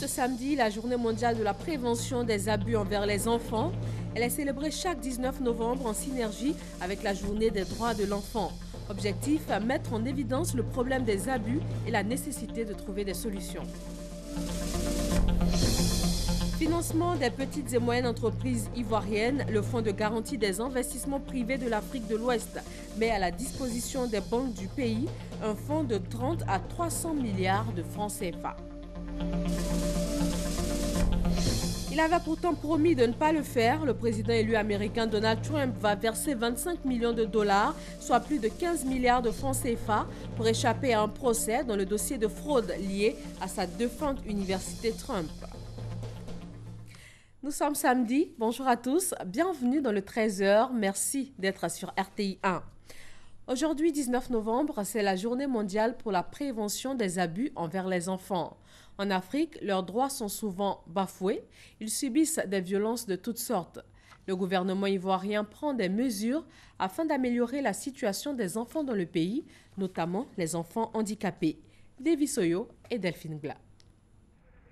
Ce samedi, la journée mondiale de la prévention des abus envers les enfants. Elle est célébrée chaque 19 novembre en synergie avec la journée des droits de l'enfant. Objectif, mettre en évidence le problème des abus et la nécessité de trouver des solutions. Financement des petites et moyennes entreprises ivoiriennes, le Fonds de garantie des investissements privés de l'Afrique de l'Ouest met à la disposition des banques du pays un fonds de 30 à 300 milliards de francs CFA. Il avait pourtant promis de ne pas le faire. Le président élu américain Donald Trump va verser 25 millions de dollars, soit plus de 15 milliards de francs CFA, pour échapper à un procès dans le dossier de fraude lié à sa défunte université Trump. Nous sommes samedi. Bonjour à tous. Bienvenue dans le 13h. Merci d'être sur RTI 1. Aujourd'hui, 19 novembre, c'est la journée mondiale pour la prévention des abus envers les enfants. En Afrique, leurs droits sont souvent bafoués. Ils subissent des violences de toutes sortes. Le gouvernement ivoirien prend des mesures afin d'améliorer la situation des enfants dans le pays, notamment les enfants handicapés. Davy Soyo et Delphine Gla.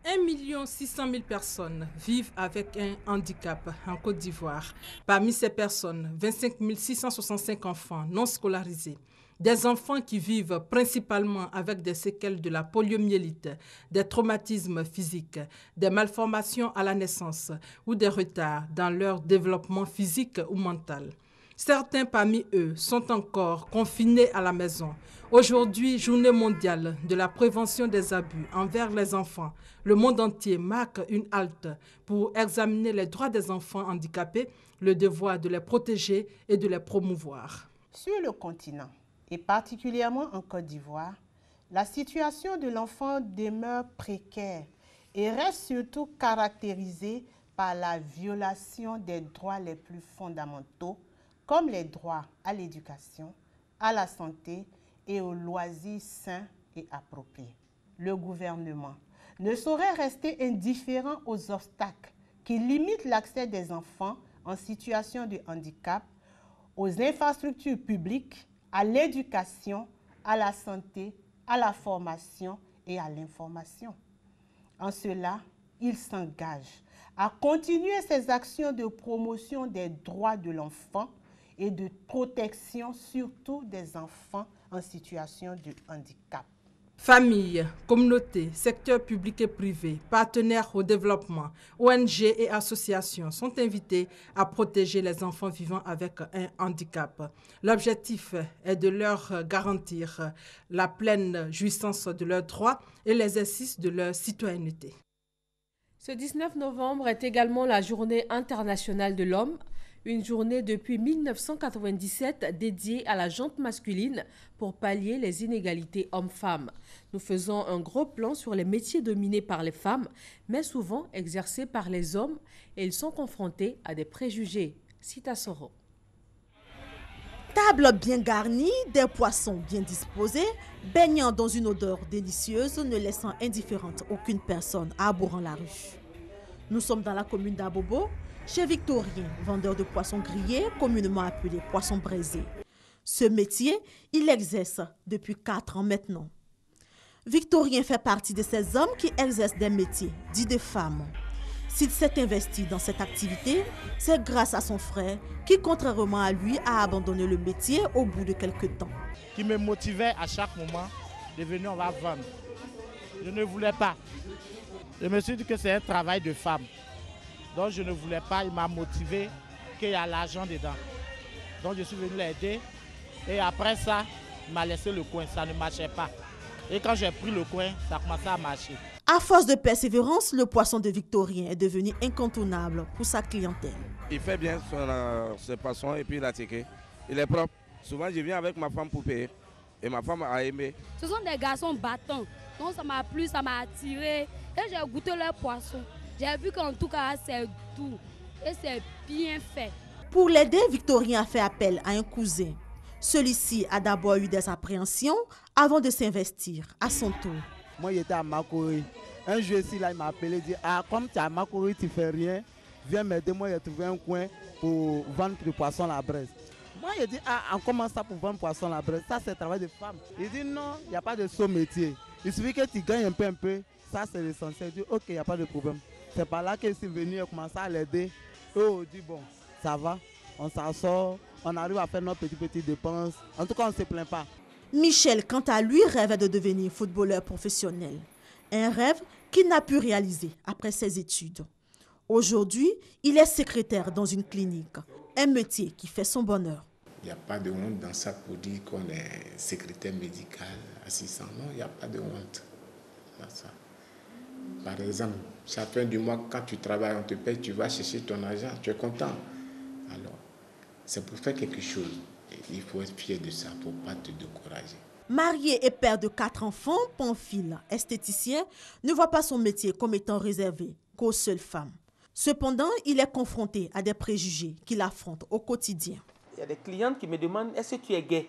1 600 000 personnes vivent avec un handicap en Côte d'Ivoire. Parmi ces personnes, 25 665 enfants non scolarisés. Des enfants qui vivent principalement avec des séquelles de la poliomyélite, des traumatismes physiques, des malformations à la naissance ou des retards dans leur développement physique ou mental. Certains parmi eux sont encore confinés à la maison. Aujourd'hui, journée mondiale de la prévention des abus envers les enfants, le monde entier marque une halte pour examiner les droits des enfants handicapés, le devoir de les protéger et de les promouvoir. Sur le continent, et particulièrement en Côte d'Ivoire, la situation de l'enfant demeure précaire et reste surtout caractérisée par la violation des droits les plus fondamentaux, comme les droits à l'éducation, à la santé et aux loisirs sains et appropriés. Le gouvernement ne saurait rester indifférent aux obstacles qui limitent l'accès des enfants en situation de handicap aux infrastructures publiques, à l'éducation, à la santé, à la formation et à l'information. En cela, il s'engage à continuer ses actions de promotion des droits de l'enfant et de protection surtout des enfants en situation de handicap. Familles, communautés, secteurs publics et privés, partenaires au développement, ONG et associations sont invités à protéger les enfants vivant avec un handicap. L'objectif est de leur garantir la pleine jouissance de leurs droits et l'exercice de leur citoyenneté. Ce 19 novembre est également la Journée internationale de l'homme. Une journée depuis 1997 dédiée à la jante masculine pour pallier les inégalités hommes-femmes. Nous faisons un gros plan sur les métiers dominés par les femmes, mais souvent exercés par les hommes, et ils sont confrontés à des préjugés. Cita Soro. Table bien garnie, des poissons bien disposés, baignant dans une odeur délicieuse, ne laissant indifférente aucune personne arborant la rue. Nous sommes dans la commune d'Abobo, chez Victorien, vendeur de poissons grillés, communément appelé poisson braisé. Ce métier, il l'exerce depuis 4 ans maintenant. Victorien fait partie de ces hommes qui exercent des métiers dits de femmes. S'il s'est investi dans cette activité, c'est grâce à son frère qui, contrairement à lui, a abandonné le métier au bout de quelques temps. Qui me motivait à chaque moment de venir, on va vendre. Je ne voulais pas. Je me suis dit que c'est un travail de femme. Donc je ne voulais pas, il m'a motivé qu'il y a l'argent dedans. Donc je suis venu l'aider et après ça, il m'a laissé le coin, ça ne marchait pas. Et quand j'ai pris le coin, ça a commencé à marcher. À force de persévérance, le poisson de Victorien est devenu incontournable pour sa clientèle. Il fait bien ce poisson et puis il a tiqué. Il est propre. Souvent je viens avec ma femme pour payer et ma femme a aimé. Ce sont des garçons battants, donc ça m'a plu, ça m'a attiré et j'ai goûté leur poisson. J'ai vu qu'en tout cas, c'est doux et c'est bien fait. Pour l'aider, Victorien a fait appel à un cousin. Celui-ci a d'abord eu des appréhensions avant de s'investir à son tour. Moi, j'étais à Makori. Un jour ici, là, il m'a appelé et dit « Ah, comme tu es à Makori, tu ne fais rien. Viens m'aider, moi, j'ai trouvé un coin pour vendre du poisson à la braise. » Moi, je dis, on commence ça pour vendre poisson là-bas. Ça, c'est le travail de femme. Il dit, non, il n'y a pas de saut métier. Il suffit que tu gagnes un peu. Ça, c'est l'essentiel. Je dis, ok, il n'y a pas de problème. C'est par là que je suis venu et commencé à l'aider. Eux, on dit, bon, ça va, on s'en sort, on arrive à faire nos petites dépenses. En tout cas, on ne se plaint pas. Michel, quant à lui, rêve de devenir footballeur professionnel. Un rêve qu'il n'a pu réaliser après ses études. Aujourd'hui, il est secrétaire dans une clinique, un métier qui fait son bonheur. Il n'y a pas de honte dans ça pour dire qu'on est secrétaire médical, assistant. Non, il n'y a pas de honte dans ça. Par exemple, chaque fin du mois, quand tu travailles, on te paye, tu vas chercher ton argent, tu es content. Alors, c'est pour faire quelque chose. Il faut être fier de ça pour ne pas te décourager. Marié et père de 4 enfants, Pamphile, esthéticien, ne voit pas son métier comme étant réservé qu'aux seules femmes. Cependant, il est confronté à des préjugés qu'il affronte au quotidien. Il y a des clientes qui me demandent, est-ce que tu es gay?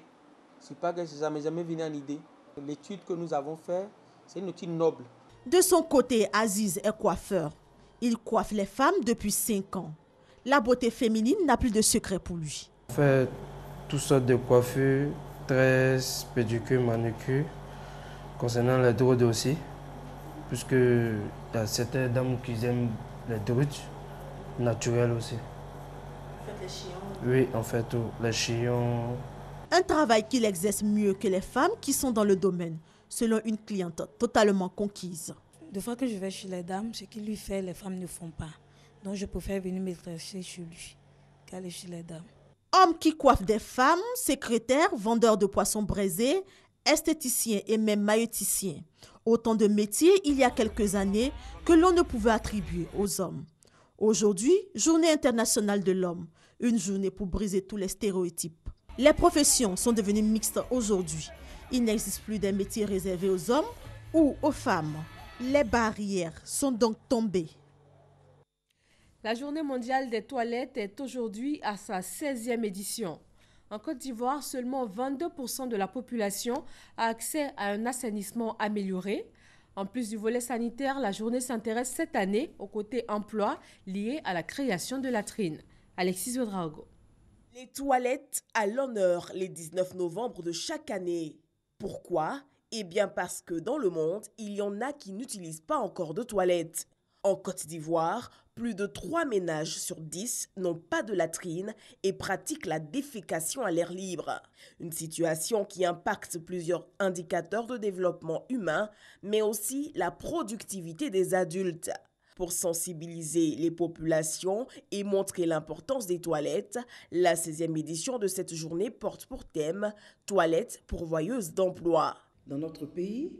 C'est pas que ça m'est jamais venu en idée. L'étude que nous avons faite, c'est une étude noble. De son côté, Aziz est coiffeur. Il coiffe les femmes depuis 5 ans. La beauté féminine n'a plus de secret pour lui. On fait toutes sortes de coiffures, tresses, pédicures, manucures. Concernant les druides aussi, puisque il y a certaines dames qui aiment les druides naturels aussi. Vous faites les chillons? Oui, on fait tout, les chillons. Un travail qu'il exerce mieux que les femmes qui sont dans le domaine, selon une cliente totalement conquise. Des fois que je vais chez les dames, ce qu'il lui fait, les femmes ne font pas. Donc je préfère venir me traiter chez lui qu'aller chez les dames. Homme qui coiffe des femmes, secrétaire, vendeur de poissons braisés, esthéticien et même maïeuticien. Autant de métiers il y a quelques années que l'on ne pouvait attribuer aux hommes. Aujourd'hui, Journée internationale de l'homme, une journée pour briser tous les stéréotypes. Les professions sont devenues mixtes aujourd'hui. Il n'existe plus des métiers réservés aux hommes ou aux femmes. Les barrières sont donc tombées. La Journée mondiale des toilettes est aujourd'hui à sa 16e édition. En Côte d'Ivoire, seulement 22% de la population a accès à un assainissement amélioré. En plus du volet sanitaire, la journée s'intéresse cette année au côté emploi lié à la création de latrines. Alexis Ouedraogo. Les toilettes à l'honneur les 19 novembre de chaque année. Pourquoi? Eh bien parce que dans le monde, il y en a qui n'utilisent pas encore de toilettes. En Côte d'Ivoire, plus de 3 ménages sur 10 n'ont pas de latrine et pratiquent la défécation à l'air libre. Une situation qui impacte plusieurs indicateurs de développement humain, mais aussi la productivité des adultes. Pour sensibiliser les populations et montrer l'importance des toilettes, la 16e édition de cette journée porte pour thème « Toilettes pourvoyeuses d'emploi ». Dans notre pays,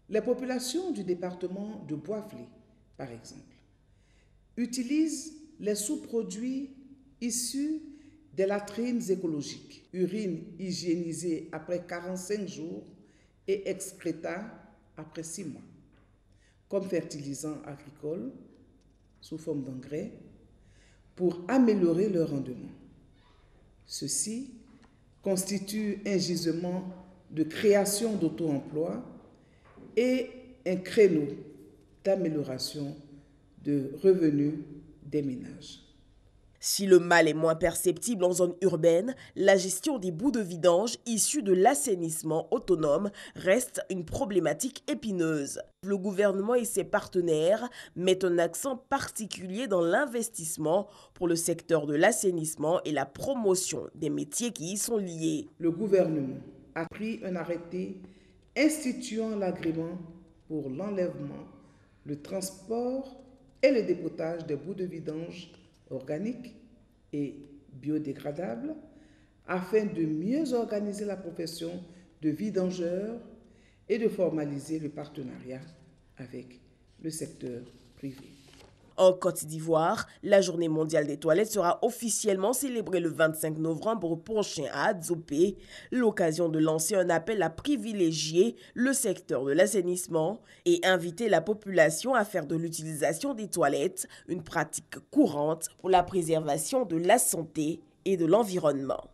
les populations du département de Bois-Flé, par exemple, utilisent les sous-produits issus des latrines écologiques, urine hygiénisée après 45 jours et excréta après 6 mois, comme fertilisants agricoles sous forme d'engrais pour améliorer leur rendement. Ceci constitue un gisement de création d'auto-emploi et un créneau d'amélioration de revenus des ménages. Si le mal est moins perceptible en zone urbaine, la gestion des boues de vidange issus de l'assainissement autonome reste une problématique épineuse. Le gouvernement et ses partenaires mettent un accent particulier dans l'investissement pour le secteur de l'assainissement et la promotion des métiers qui y sont liés. Le gouvernement a pris un arrêté instituant l'agrément pour l'enlèvement, le transport et le dépotage des boues de vidange organiques et biodégradables afin de mieux organiser la profession de vidangeur et de formaliser le partenariat avec le secteur privé. En Côte d'Ivoire, la Journée mondiale des toilettes sera officiellement célébrée le 25 novembre prochain à Adzopé, l'occasion de lancer un appel à privilégier le secteur de l'assainissement et inviter la population à faire de l'utilisation des toilettes une pratique courante pour la préservation de la santé et de l'environnement.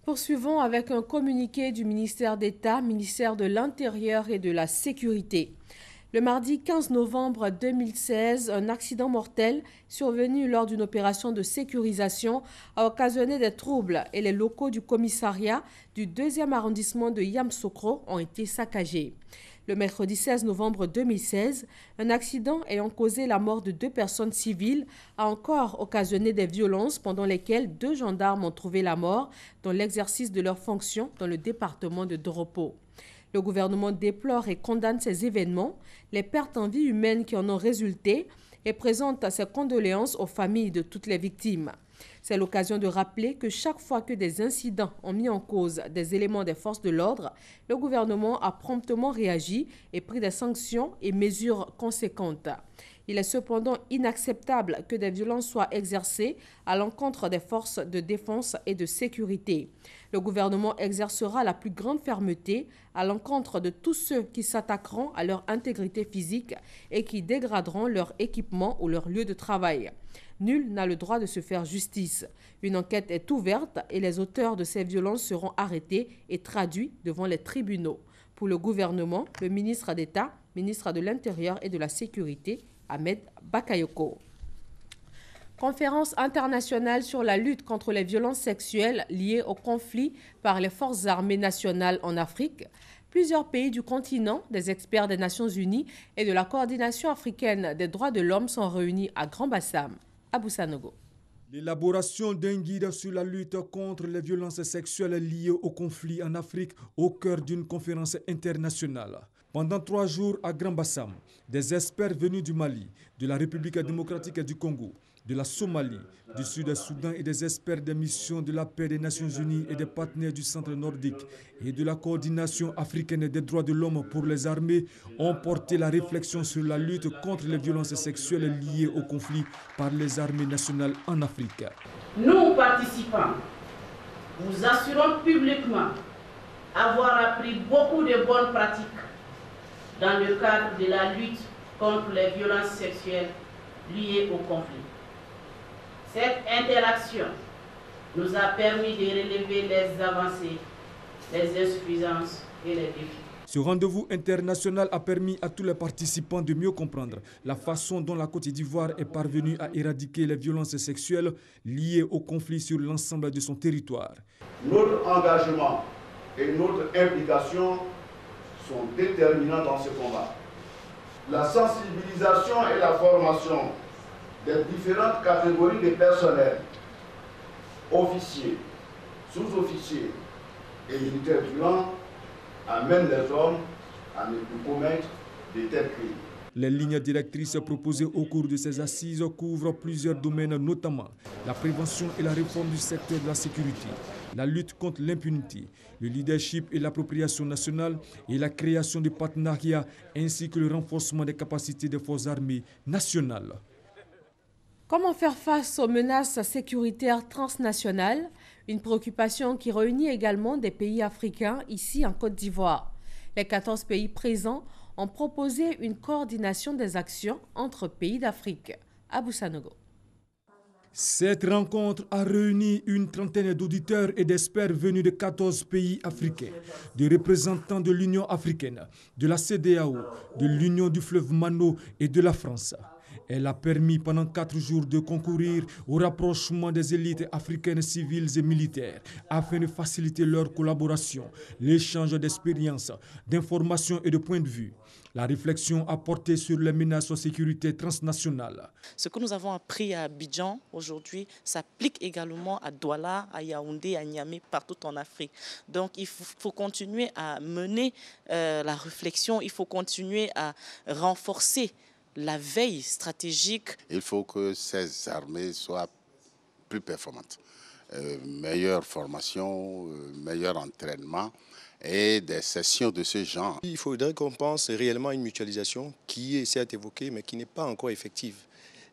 Poursuivons avec un communiqué du ministère d'État, ministère de l'Intérieur et de la Sécurité. Le mardi 15 novembre 2016, un accident mortel survenu lors d'une opération de sécurisation a occasionné des troubles et les locaux du commissariat du 2e arrondissement de Yamoussoukro ont été saccagés. Le mercredi 16 novembre 2016, un accident ayant causé la mort de 2 personnes civiles a encore occasionné des violences pendant lesquelles 2 gendarmes ont trouvé la mort dans l'exercice de leurs fonctions dans le département de Doropo. Le gouvernement déplore et condamne ces événements, les pertes en vie humaine qui en ont résulté et présente ses condoléances aux familles de toutes les victimes. C'est l'occasion de rappeler que chaque fois que des incidents ont mis en cause des éléments des forces de l'ordre, le gouvernement a promptement réagi et pris des sanctions et mesures conséquentes. Il est cependant inacceptable que des violences soient exercées à l'encontre des forces de défense et de sécurité. Le gouvernement exercera la plus grande fermeté à l'encontre de tous ceux qui s'attaqueront à leur intégrité physique et qui dégraderont leur équipement ou leur lieu de travail. Nul n'a le droit de se faire justice. Une enquête est ouverte et les auteurs de ces violences seront arrêtés et traduits devant les tribunaux. Pour le gouvernement, le ministre d'État, ministre de l'Intérieur et de la Sécurité, Ahmed Bakayoko. Conférence internationale sur la lutte contre les violences sexuelles liées au conflit par les forces armées nationales en Afrique. Plusieurs pays du continent, des experts des Nations Unies et de la Coordination africaine des droits de l'homme sont réunis à Grand-Bassam, à Boussanogo. L'élaboration d'un guide sur la lutte contre les violences sexuelles liées au conflit en Afrique au cœur d'une conférence internationale. Pendant 3 jours à Grand-Bassam, des experts venus du Mali, de la République démocratique du Congo, de la Somalie, du Sud-Soudan et des experts des missions de la paix des Nations Unies et des partenaires du Centre nordique et de la coordination africaine des droits de l'homme pour les armées ont porté la réflexion sur la lutte contre les violences sexuelles liées au conflit par les armées nationales en Afrique. Nous, participants, vous assurons publiquement avoir appris beaucoup de bonnes pratiques dans le cadre de la lutte contre les violences sexuelles liées au conflit. Cette interaction nous a permis de relever les avancées, les insuffisances et les défis. Ce rendez-vous international a permis à tous les participants de mieux comprendre la façon dont la Côte d'Ivoire est parvenue à éradiquer les violences sexuelles liées au conflit sur l'ensemble de son territoire. Notre engagement et notre implication sont déterminants dans ce combat. La sensibilisation et la formation des différentes catégories de personnel, officiers, sous-officiers et militaires du rang, amènent les hommes à ne plus commettre de tels crimes. Les lignes directrices proposées au cours de ces assises couvrent plusieurs domaines, notamment la prévention et la réforme du secteur de la sécurité, la lutte contre l'impunité, le leadership et l'appropriation nationale et la création de partenariats ainsi que le renforcement des capacités des forces armées nationales. Comment faire face aux menaces sécuritaires transnationales? Une préoccupation qui réunit également des pays africains ici en Côte d'Ivoire. Les 14 pays présents ont proposé une coordination des actions entre pays d'Afrique. À Boussanogo. Cette rencontre a réuni une trentaine d'auditeurs et d'experts venus de 14 pays africains, des représentants de l'Union africaine, de la CEDEAO, de l'Union du fleuve Mano et de la France. Elle a permis pendant 4 jours de concourir au rapprochement des élites africaines civiles et militaires afin de faciliter leur collaboration, l'échange d'expériences, d'informations et de points de vue. La réflexion a porté sur les menaces aux sécurités transnationales. Ce que nous avons appris à Abidjan aujourd'hui s'applique également à Douala, à Yaoundé, à Niamey, partout en Afrique. Donc il faut continuer à mener la réflexion, il faut continuer à renforcer la veille stratégique. Il faut que ces armées soient plus performantes. Meilleure formation, meilleur entraînement et des sessions de ce genre. Il faudrait qu'on pense réellement à une mutualisation qui est certes évoquée mais qui n'est pas encore effective.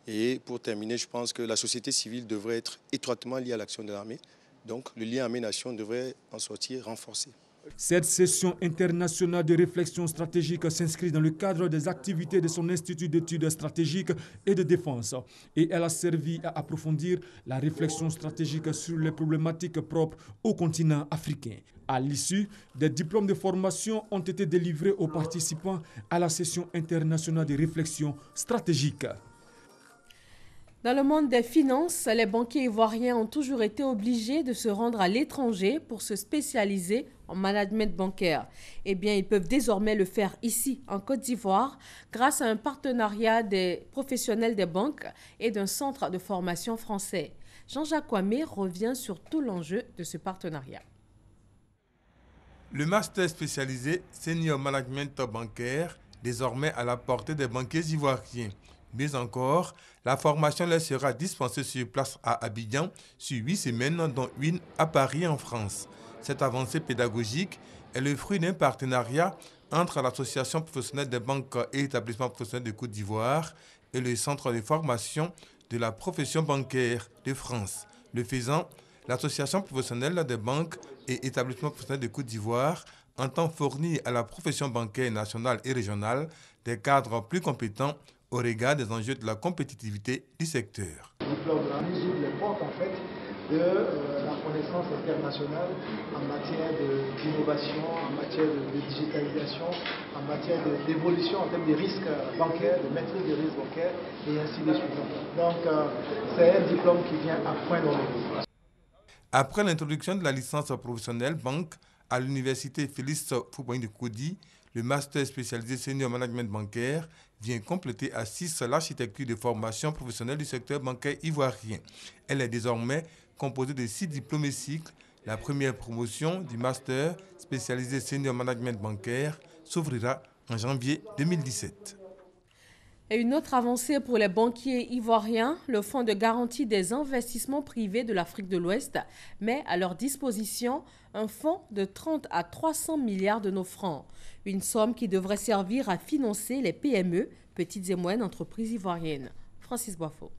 Et pour terminer, je pense que la société civile devrait être étroitement liée à l'action de l'armée. Donc le lien armée-nation devrait en sortir renforcé. Cette session internationale de réflexion stratégique s'inscrit dans le cadre des activités de son Institut d'études stratégiques et de défense. Et elle a servi à approfondir la réflexion stratégique sur les problématiques propres au continent africain. À l'issue, des diplômes de formation ont été délivrés aux participants à la session internationale de réflexion stratégique. Dans le monde des finances, les banquiers ivoiriens ont toujours été obligés de se rendre à l'étranger pour se spécialiser en management bancaire. Eh bien, ils peuvent désormais le faire ici, en Côte d'Ivoire, grâce à un partenariat des professionnels des banques et d'un centre de formation français. Jean-Jacques Kwame revient sur tout l'enjeu de ce partenariat. Le master spécialisé Senior Management Bancaire, désormais à la portée des banquiers ivoiriens. Mieux encore, la formation leur sera dispensée sur place à Abidjan sur 8 semaines, dont une à Paris en France. Cette avancée pédagogique est le fruit d'un partenariat entre l'Association professionnelle des banques et établissements professionnels de Côte d'Ivoire et le Centre de formation de la profession bancaire de France. Le faisant, l'Association professionnelle des banques et établissements professionnels de Côte d'Ivoire entend fournir à la profession bancaire nationale et régionale des cadres plus compétents au regard des enjeux de la compétitivité du secteur. Le diplôme nous ouvre les portes en fait de la connaissance internationale en matière d'innovation, en matière de digitalisation, en matière d'évolution en termes de risques bancaires, de maîtrise des risques bancaires et ainsi de suite. Donc c'est un diplôme qui vient à point nommé. Après l'introduction de la licence professionnelle banque à l'université Félix Houphouët-Boigny, le master spécialisé senior management bancaire vient compléter à 6 l'architecture de formation professionnelle du secteur bancaire ivoirien. Elle est désormais composée de 6 diplômes et cycles. La première promotion du master spécialisé senior management bancaire s'ouvrira en janvier 2017. Et une autre avancée pour les banquiers ivoiriens, le Fonds de garantie des investissements privés de l'Afrique de l'Ouest met à leur disposition un fonds de 30 à 300 milliards de nos francs. Une somme qui devrait servir à financer les PME, petites et moyennes entreprises ivoiriennes. Francis Boifo.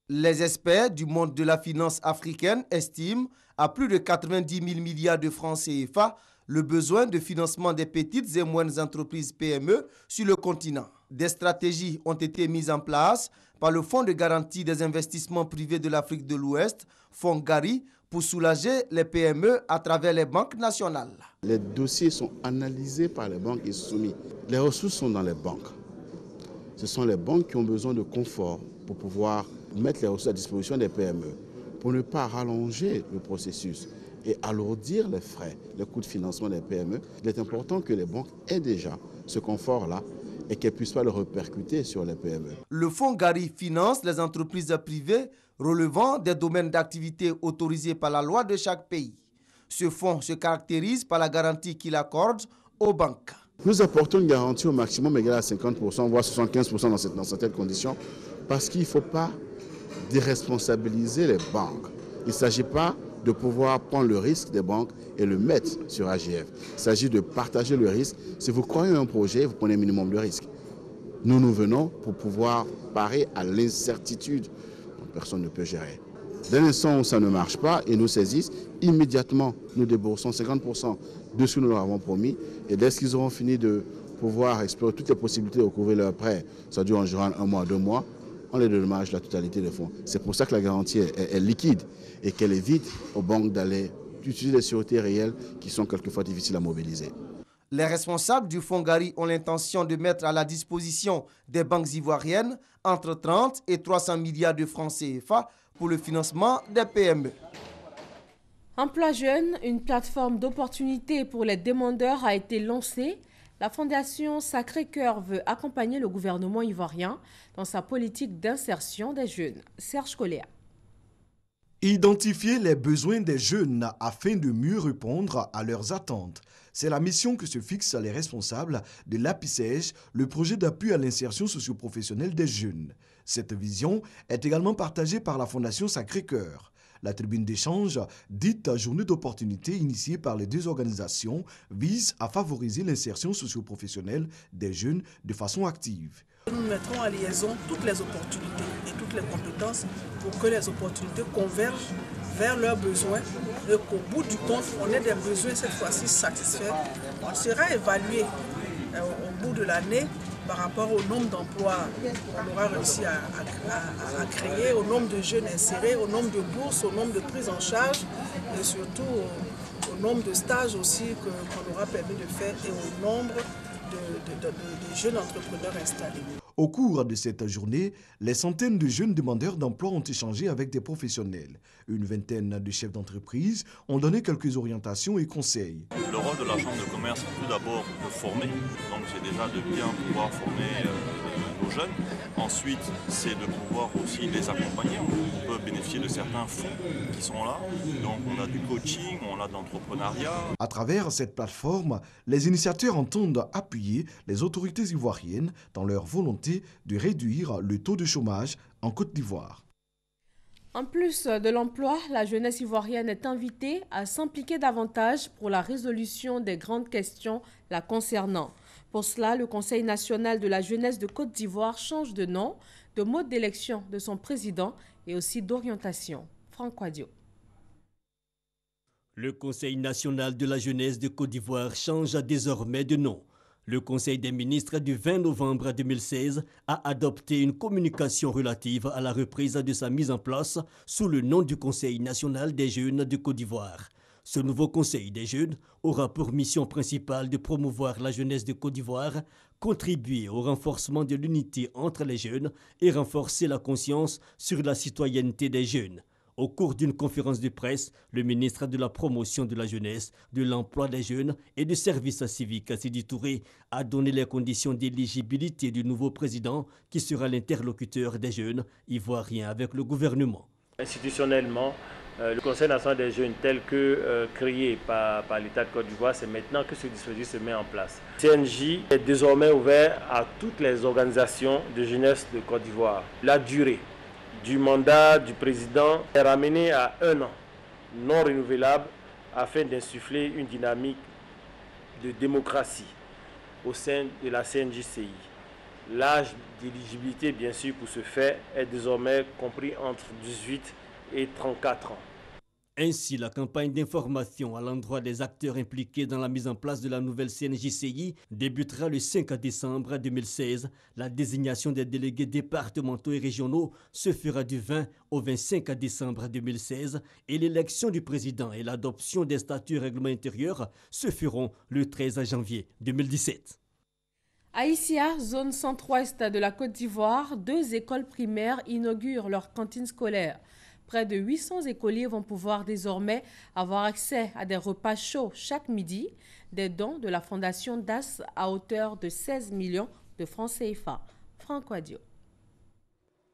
Les experts du monde de la finance africaine estiment à plus de 90 000 milliards de francs CFA le besoin de financement des petites et moyennes entreprises PME sur le continent. Des stratégies ont été mises en place par le Fonds de garantie des investissements privés de l'Afrique de l'Ouest, Fonds GARI, pour soulager les PME à travers les banques nationales. Les dossiers sont analysés par les banques et soumis. Les ressources sont dans les banques. Ce sont les banques qui ont besoin de confort pour pouvoir mettre les ressources à disposition des PME, pour ne pas rallonger le processus et alourdir les frais, les coûts de financement des PME. Il est important que les banques aient déjà ce confort-là et qu'elles ne puissent pas le répercuter sur les PME. Le Fonds GARI finance les entreprises privées relevant des domaines d'activité autorisés par la loi de chaque pays. Ce fonds se caractérise par la garantie qu'il accorde aux banques. Nous apportons une garantie au maximum égale à 50%, voire 75% dans certaines conditions, parce qu'il ne faut pas déresponsabiliser les banques. Il ne s'agit pas de pouvoir prendre le risque des banques et le mettre sur AGF. Il s'agit de partager le risque. Si vous croyez à un projet, vous prenez un minimum de risque. Nous venons pour pouvoir parer à l'incertitude que personne ne peut gérer. Dès l'instant où ça ne marche pas et nous saisissent, immédiatement nous déboursons 50% de ce que nous leur avons promis. Et dès qu'ils auront fini de pouvoir explorer toutes les possibilités de recouvrir leur prêt, ça dure en général 1 mois, 2 mois, on les dédommage la totalité des fonds. C'est pour ça que la garantie est liquide et qu'elle évite aux banques d'aller utiliser des sûretés réelles qui sont quelquefois difficiles à mobiliser. Les responsables du Fonds GARI ont l'intention de mettre à la disposition des banques ivoiriennes entre 30 et 300 milliards de francs CFA pour le financement des PME. Emploi Jeune, une plateforme d'opportunités pour les demandeurs a été lancée. La Fondation Sacré-Cœur veut accompagner le gouvernement ivoirien dans sa politique d'insertion des jeunes. Serge Coléa. Identifier les besoins des jeunes afin de mieux répondre à leurs attentes. C'est la mission que se fixent les responsables de l'APICEJ, le projet d'appui à l'insertion socio-professionnelle des jeunes. Cette vision est également partagée par la Fondation Sacré-Cœur. La tribune d'échange, dite journée d'opportunités initiée par les deux organisations, vise à favoriser l'insertion socio-professionnelle des jeunes de façon active. Nous mettrons en liaison toutes les opportunités et toutes les compétences pour que les opportunités convergent vers leurs besoins et qu'au bout du compte, on ait des besoins cette fois-ci satisfaits. On sera évalué au bout de l'année par rapport au nombre d'emplois qu'on aura réussi à créer, au nombre de jeunes insérés, au nombre de bourses, au nombre de prises en charge et surtout au nombre de stages aussi qu'on aura permis de faire et au nombre de jeunes entrepreneurs installés. Au cours de cette journée, les centaines de jeunes demandeurs d'emploi ont échangé avec des professionnels. Une vingtaine de chefs d'entreprise ont donné quelques orientations et conseils. Le rôle de la Chambre de commerce est tout d'abord de former, donc c'est déjà de bien pouvoir former nos jeunes. Ensuite, c'est de pouvoir aussi les accompagner. On peut bénéficier de certains fonds qui sont là. Donc on a du coaching, on a de l'entrepreneuriat. À travers cette plateforme, les initiateurs entendent appuyer les autorités ivoiriennes dans leur volonté de réduire le taux de chômage en Côte d'Ivoire. En plus de l'emploi, la jeunesse ivoirienne est invitée à s'impliquer davantage pour la résolution des grandes questions la concernant. Pour cela, le Conseil national de la jeunesse de Côte d'Ivoire change de nom, de mode d'élection de son président et aussi d'orientation. Franck Wadio. Le Conseil national de la jeunesse de Côte d'Ivoire change désormais de nom. Le Conseil des ministres du 20 novembre 2016 a adopté une communication relative à la reprise de sa mise en place sous le nom du Conseil national des jeunes de Côte d'Ivoire. Ce nouveau Conseil des jeunes aura pour mission principale de promouvoir la jeunesse de Côte d'Ivoire, contribuer au renforcement de l'unité entre les jeunes et renforcer la conscience sur la citoyenneté des jeunes. Au cours d'une conférence de presse, le ministre de la Promotion de la jeunesse, de l'emploi des jeunes et du service civique, Sidi Touré, a donné les conditions d'éligibilité du nouveau président qui sera l'interlocuteur des jeunes ivoiriens avec le gouvernement. Institutionnellement, le Conseil national des jeunes tel que créé par l'État de Côte d'Ivoire, c'est maintenant que ce dispositif se met en place. CNJ est désormais ouvert à toutes les organisations de jeunesse de Côte d'Ivoire. La durée du mandat du président est ramené à 1 an, non renouvelable, afin d'insuffler une dynamique de démocratie au sein de la CNJCI. L'âge d'éligibilité, bien sûr, pour ce faire, est désormais compris entre 18 et 34 ans. Ainsi, la campagne d'information à l'endroit des acteurs impliqués dans la mise en place de la nouvelle CNJCI débutera le 5 décembre 2016. La désignation des délégués départementaux et régionaux se fera du 20 au 25 décembre 2016 et l'élection du président et l'adoption des statuts et règlements intérieurs se feront le 13 janvier 2017. À Issia, zone centre-ouest de la Côte d'Ivoire, 2 écoles primaires inaugurent leur cantine scolaire. Près de 800 écoliers vont pouvoir désormais avoir accès à des repas chauds chaque midi, des dons de la fondation DAS à hauteur de 16 millions de francs CFA. Franck Wadio.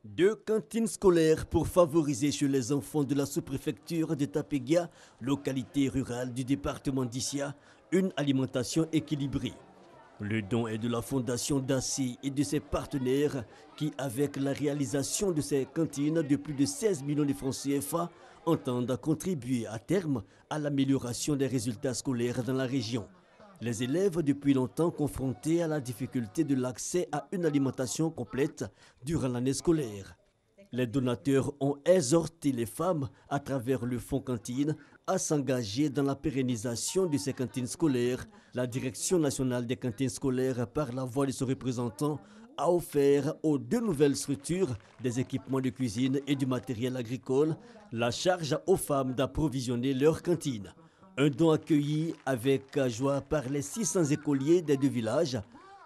2 cantines scolaires pour favoriser chez les enfants de la sous-préfecture de Tapéguia, localité rurale du département d'Issia, une alimentation équilibrée. Le don est de la fondation DACI et de ses partenaires qui, avec la réalisation de ces cantines de plus de 16 millions de francs CFA, entendent contribuer à terme à l'amélioration des résultats scolaires dans la région. Les élèves, depuis longtemps confrontés à la difficulté de l'accès à une alimentation complète durant l'année scolaire. Les donateurs ont exhorté les femmes, à travers le fonds cantine, à s'engager dans la pérennisation de ces cantines scolaires. La Direction nationale des cantines scolaires, par la voix de son représentant, a offert aux 2 nouvelles structures des équipements de cuisine et du matériel agricole, la charge aux femmes d'approvisionner leurs cantines. Un don accueilli avec joie par les 600 écoliers des 2 villages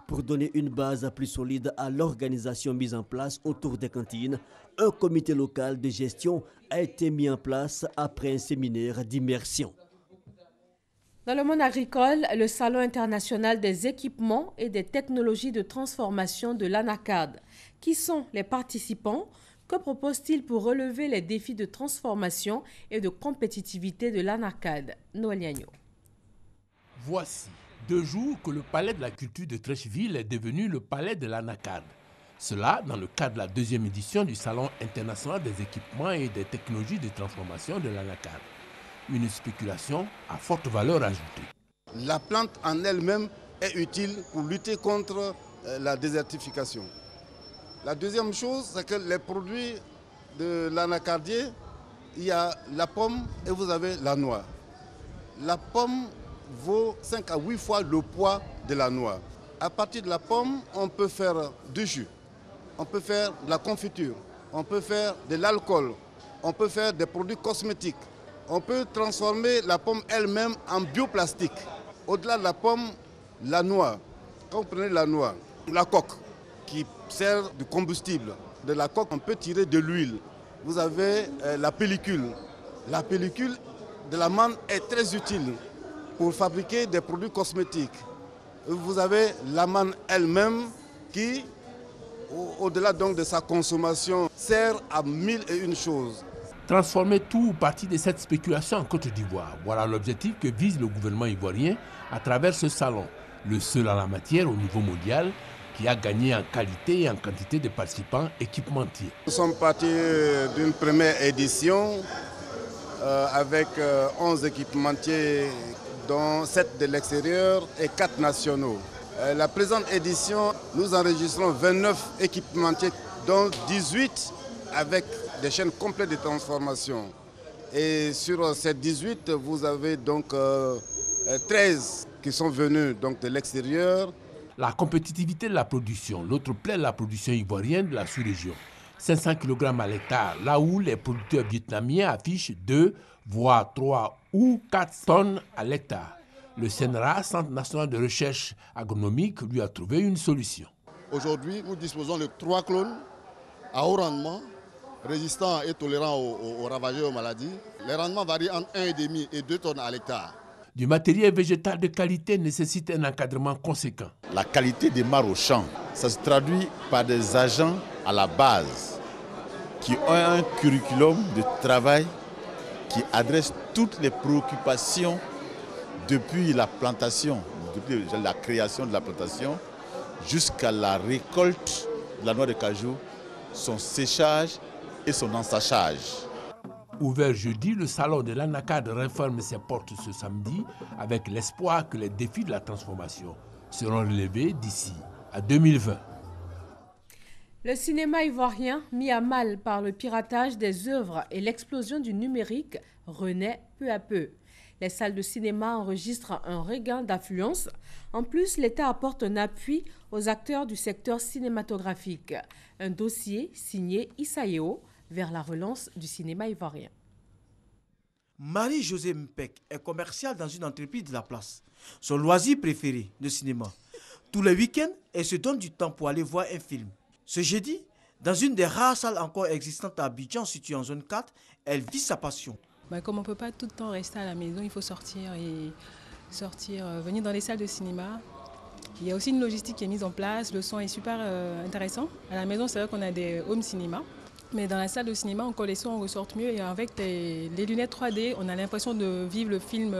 pour donner une base plus solide à l'organisation mise en place autour des cantines. Un comité local de gestion a été mis en place après un séminaire d'immersion. Dans le monde agricole, le Salon international des équipements et des technologies de transformation de l'ANACAD. Qui sont les participants? Que propose-t-il pour relever les défis de transformation et de compétitivité de l'ANACAD? Noël Yagno. Voici 2 jours que le palais de la culture de Treichville est devenu le palais de l'ANACAD. Cela dans le cadre de la 2e édition du Salon international des équipements et des technologies de transformation de l'ANACAD. Une spéculation à forte valeur ajoutée. La plante en elle-même est utile pour lutter contre la désertification. La deuxième chose, c'est que les produits de l'anacardier, il y a la pomme et vous avez la noix. La pomme vaut 5 à 8 fois le poids de la noix. À partir de la pomme, on peut faire du jus, on peut faire de la confiture, on peut faire de l'alcool, on peut faire des produits cosmétiques. On peut transformer la pomme elle-même en bioplastique. Au-delà de la pomme, la noix. Quand vous prenez la noix, la coque qui sert de combustible. De la coque, on peut tirer de l'huile. Vous avez la pellicule. La pellicule de la manne est très utile pour fabriquer des produits cosmétiques. Vous avez la manne elle-même qui, au-delà donc de sa consommation, sert à 1001 choses. Transformer tout ou partie de cette spéculation en Côte d'Ivoire. Voilà l'objectif que vise le gouvernement ivoirien à travers ce salon, le seul en la matière au niveau mondial, qui a gagné en qualité et en quantité de participants équipementiers. Nous sommes partis d'une première édition avec 11 équipementiers, dont 7 de l'extérieur et 4 nationaux. La présente édition, nous enregistrons 29 équipementiers, dont 18 avec des chaînes complètes de transformation. Et sur ces 18, vous avez donc 13 qui sont venus donc de l'extérieur. La compétitivité de la production, l'autre plaît la production ivoirienne de la sous-région. 500 kg à l'hectare, là où les producteurs vietnamiens affichent 2, voire 3 ou 4 tonnes à l'hectare. Le CNRA, Centre national de recherche agronomique, lui a trouvé une solution. Aujourd'hui, nous disposons de 3 clones à haut rendement, résistants et tolérants aux ravageurs et aux maladies. Les rendements varient entre 1,5 et 2 tonnes à l'hectare. Du matériel végétal de qualité nécessite un encadrement conséquent. La qualité démarre au champ. Ça se traduit par des agents à la base qui ont un curriculum de travail qui adresse toutes les préoccupations depuis la plantation, depuis la création de la plantation jusqu'à la récolte de la noix de cajou, son séchage et son ensachage. Ouvert jeudi, le salon de l'Anacarde referme ses portes ce samedi avec l'espoir que les défis de la transformation seront relevés d'ici à 2020. Le cinéma ivoirien, mis à mal par le piratage des œuvres et l'explosion du numérique, renaît peu à peu. Les salles de cinéma enregistrent un regain d'affluence. En plus, l'État apporte un appui aux acteurs du secteur cinématographique. Un dossier signé Issa Yeo vers la relance du cinéma ivoirien. Marie-Josée Mpek est commerciale dans une entreprise de la place. Son loisir préféré, le cinéma. Tous les week-ends, elle se donne du temps pour aller voir un film. Ce jeudi, dans une des rares salles encore existantes à Abidjan, située en zone 4, elle vit sa passion. Comme on ne peut pas tout le temps rester à la maison, il faut sortir, venir dans les salles de cinéma. Il y a aussi une logistique qui est mise en place, le son est super intéressant. À la maison, c'est vrai qu'on a des home cinéma, mais dans la salle de cinéma, encore les sons ressortent mieux et avec les lunettes 3D, on a l'impression de vivre le film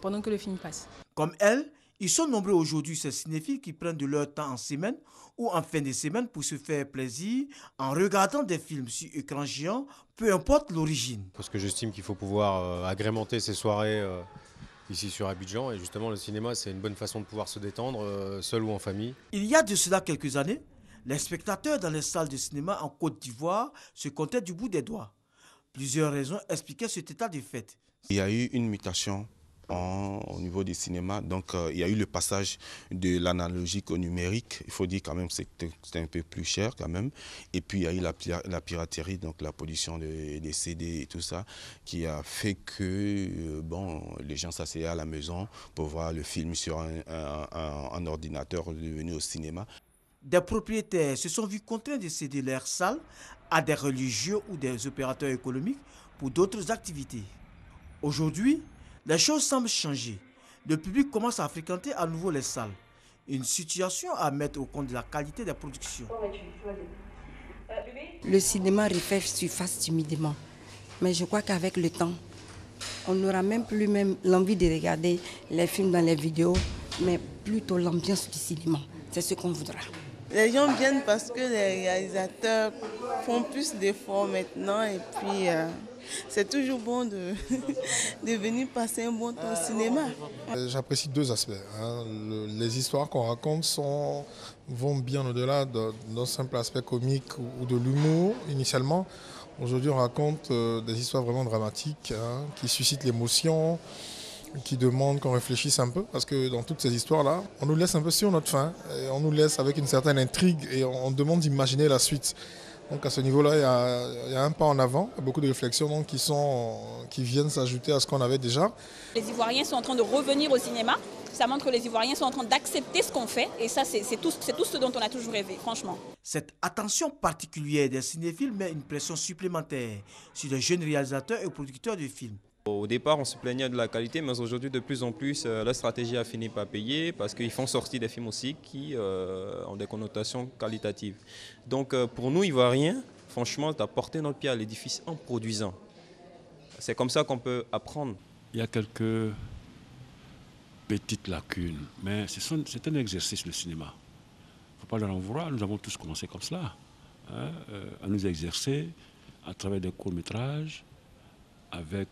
pendant que le film passe. Comme elle, ils sont nombreux aujourd'hui, ces cinéphiles qui prennent de leur temps en semaine ou en fin de semaine pour se faire plaisir en regardant des films sur écran géant, peu importe l'origine. Parce que j'estime qu'il faut pouvoir agrémenter ces soirées ici sur Abidjan. Et justement, le cinéma, c'est une bonne façon de pouvoir se détendre, seul ou en famille. Il y a de cela quelques années, les spectateurs dans les salles de cinéma en Côte d'Ivoire se comptaient du bout des doigts. Plusieurs raisons expliquaient cet état de fait. Il y a eu une mutation au niveau des cinémas, donc il y a eu le passage de l'analogique au numérique. Il faut dire quand même que c'était un peu plus cher quand même. Et puis il y a eu la piraterie, donc la pollution des CD et tout ça, qui a fait que les gens s'asseyaient à la maison pour voir le film sur un ordinateur devenu au cinéma. Des propriétaires se sont vus contraints de céder leurs salles à des religieux ou des opérateurs économiques pour d'autres activités. Aujourd'hui, les choses semblent changer. Le public commence à fréquenter à nouveau les salles. Une situation à mettre au compte de la qualité des productions. Le cinéma refait surface timidement. Mais je crois qu'avec le temps, on n'aura même plus l'envie de regarder les films dans les vidéos, mais plutôt l'ambiance du cinéma. C'est ce qu'on voudra. Les gens viennent parce que les réalisateurs font plus d'efforts maintenant et puis c'est toujours bon de venir passer un bon temps au cinéma. J'apprécie deux aspects. Les histoires qu'on raconte vont bien au-delà d'un simple aspect comique ou de l'humour initialement. Aujourd'hui, on raconte des histoires vraiment dramatiques qui suscitent l'émotion, qui demandent qu'on réfléchisse un peu, parce que dans toutes ces histoires-là, on nous laisse un peu sur notre faim, et on nous laisse avec une certaine intrigue et on demande d'imaginer la suite. Donc à ce niveau-là, il y a un pas en avant, beaucoup de réflexions donc, qui viennent s'ajouter à ce qu'on avait déjà. Les Ivoiriens sont en train de revenir au cinéma. Ça montre que les Ivoiriens sont en train d'accepter ce qu'on fait. Et ça, c'est tout ce dont on a toujours rêvé, franchement. Cette attention particulière des cinéphiles met une pression supplémentaire sur les jeunes réalisateurs et producteurs de films. Au départ, on se plaignait de la qualité, mais aujourd'hui, de plus en plus, la stratégie a fini par payer parce qu'ils font sortir des films aussi qui ont des connotations qualitatives. Donc, pour nous, Ivoiriens, franchement, d'apporter notre pied à l'édifice en produisant. C'est comme ça qu'on peut apprendre. Il y a quelques petites lacunes, mais c'est un exercice, le cinéma. Il ne faut pas leur en vouloir. Nous avons tous commencé comme cela, hein, à nous exercer à travers des courts-métrages, avec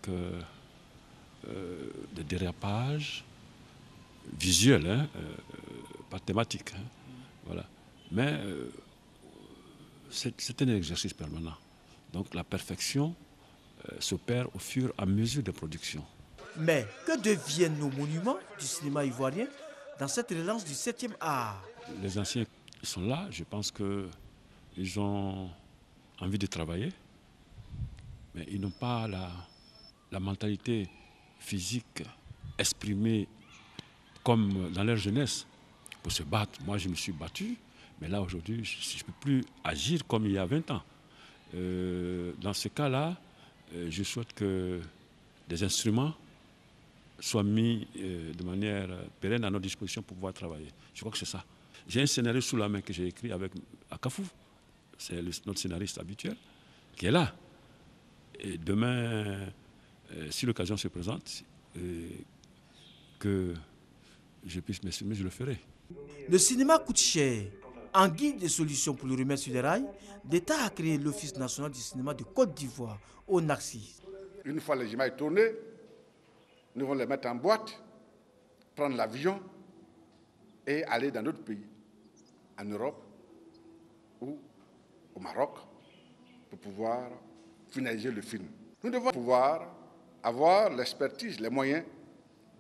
des dérapages visuels, hein, pas thématiques. Hein, voilà. Mais c'est un exercice permanent. Donc la perfection s'opère au fur et à mesure des productions. Mais que deviennent nos monuments du cinéma ivoirien dans cette relance du 7e art? Les anciens sont là, je pense qu'ils ont envie de travailler, mais ils n'ont pas la mentalité physique exprimée comme dans leur jeunesse pour se battre. Moi, je me suis battu, mais là, aujourd'hui, je ne peux plus agir comme il y a 20 ans. Dans ce cas-là, je souhaite que des instruments soient mis de manière pérenne à notre disposition pour pouvoir travailler. Je crois que c'est ça. J'ai un scénario sous la main que j'ai écrit avec Akafou. C'est notre scénariste habituel qui est là. Et demain, si l'occasion se présente, que je puisse m'exprimer, je le ferai. Le cinéma coûte cher. En guide de solutions pour le remettre sur les rails, l'État a créé l'Office national du cinéma de Côte d'Ivoire, au NACSI. Une fois le cinéma est tourné, nous allons les mettre en boîte, prendre l'avion et aller dans d'autres pays, en Europe ou au Maroc, pour pouvoir finaliser le film. Nous devons pouvoir avoir l'expertise, les moyens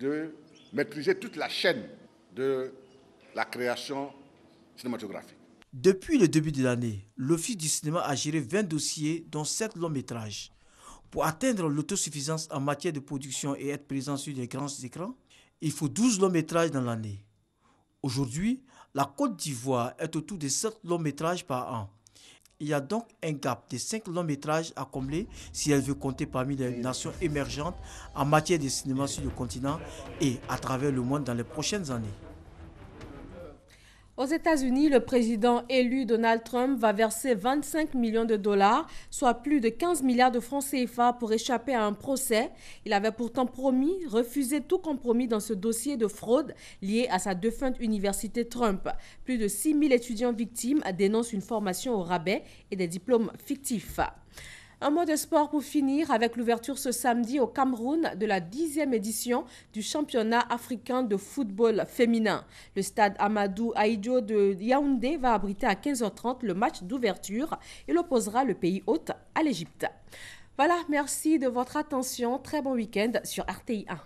de maîtriser toute la chaîne de la création cinématographique. Depuis le début de l'année, l'Office du cinéma a géré 20 dossiers, dont 7 longs métrages. Pour atteindre l'autosuffisance en matière de production et être présent sur les grands écrans, il faut 12 longs métrages dans l'année. Aujourd'hui, la Côte d'Ivoire est autour de 7 longs métrages par an. Il y a donc un gap de 5 longs métrages à combler si elle veut compter parmi les nations émergentes en matière de cinéma sur le continent et à travers le monde dans les prochaines années. Aux États-Unis, le président élu Donald Trump va verser 25 millions de dollars, soit plus de 15 milliards de francs CFA pour échapper à un procès. Il avait pourtant promis refuser tout compromis dans ce dossier de fraude lié à sa défunte université Trump. Plus de 6 000 étudiants victimes dénoncent une formation au rabais et des diplômes fictifs. Un mot de sport pour finir avec l'ouverture ce samedi au Cameroun de la 10e édition du championnat africain de football féminin. Le stade Amadou Ahidjo de Yaoundé va abriter à 15h30 le match d'ouverture. Il opposera le pays hôte à l'Égypte. Voilà, merci de votre attention. Très bon week-end sur RTI 1.